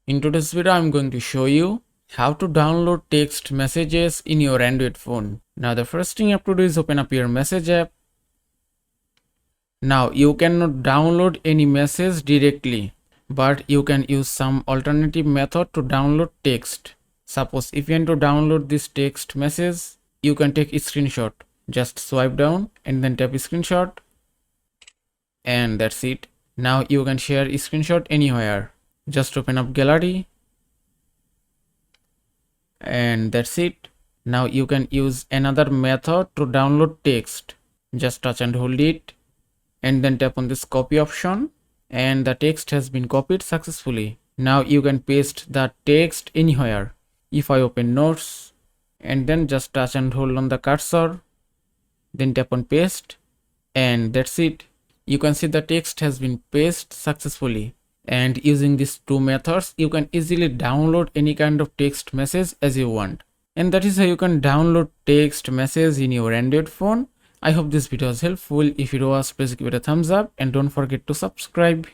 In today's video, I'm going to show you how to download text messages in your Android phone. Now, the first thing you have to do is open up your message app. Now, you cannot download any message directly, but you can use some alternative method to download text. Suppose if you want to download this text message, you can take a screenshot. Just swipe down and then tap screenshot, and that's it. Now you can share a screenshot anywhere. Just open up gallery, and that's it. Now you can use another method to download text. Just touch and hold it and then tap on this copy option, and the text has been copied successfully. Now you can paste the text anywhere. If I open notes and then just touch and hold on the cursor, then tap on paste, and that's it. You can see the text has been pasted successfully. And using these two methods, you can easily download any kind of text message as you want. And that is how you can download text message in your Android phone. I hope this video was helpful. If it was, please give it a thumbs up and don't forget to subscribe.